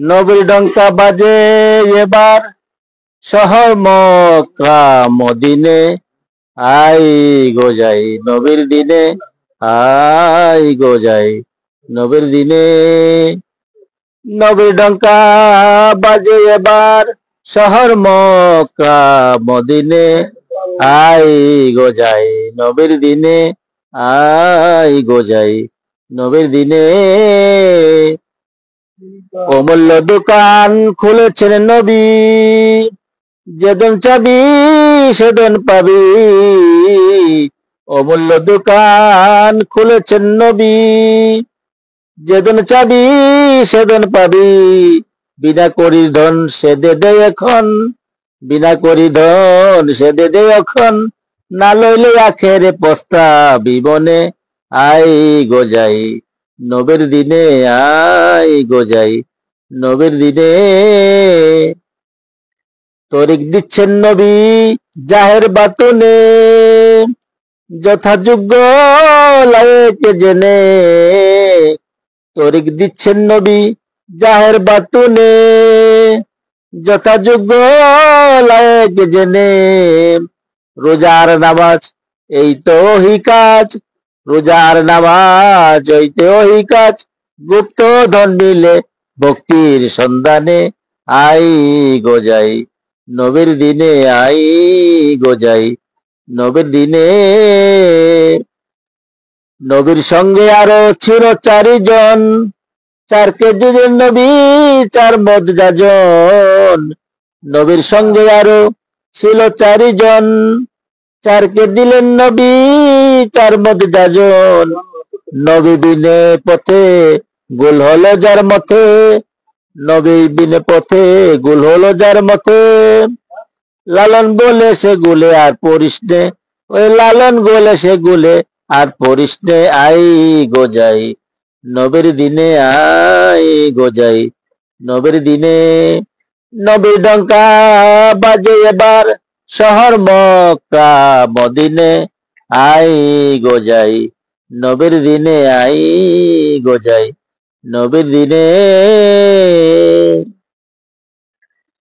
নবীর ডঙ্কা বাজে এবার শহর মক্কা মদিনে, আই গো যাই নবীর দিনে, আই গো যাই নবীর দিনে। নবীর ডঙ্কা বাজে এবার শহর মক্কা মদিনে, আই গো যাই নবীর দিনে, আই গো যাই নবীর দিনে। অমূল্য দোকান খুলেছেন নবী, যেদিন চাবি সেদিন পাবি। অমূল্য দোকান খুলেছেন নবী, যেদিন চাবি সেদিন পাবি। বিনা করি ধন সে দে এখন, বিনা করি ধন সে দে এখন, না লইলে আখেরে পস্তাবি বনে, আই গো যাই নবীর দিনে, আই গো যাই নবীর দিনে। তরিক দিচ্ছেন নবী জাহের বাতনে, যথাযোগ্য লায়েকে জেনে। তরিক দিচ্ছেন নবী জাহের বাতুনে, যথাযোগ্য লায়েকে জেনে। রোজার নামাজ এই তো ওহি কাজ, রোজার নামাজ এই তো ওহি কাজ। গুপ্ত ধন নিলে ভক্তির সন্ধানে, আই গো যাই নবীর দিনে, আই গো যাই নবীর দিনে। নবীর সঙ্গে আরো ছিল 4 জন, 4 কেজি নবী 4 মদ গাজন। নবীর সঙ্গে আরো ছিল 4 জন, 4 কে দিলেন নবী 4 মদ গাজন। নবী বিনে পথে গুল হলো যার মতে, নবী বিনে পথে গুল হলো যার মতে। লালন বলে সে গুলে আর পড়িস নে, ওই লালন বলে সে গুলে আর পড়িস নে, আই গো যাই নবীর দিনে, আই গো যাই নবীর দিনে। নবীর ডঙ্কা বাজে এবার শহর মক্কা মদিনে, আই গো যাই নবীর দিনে, আই গো যাই নবীর দিনে।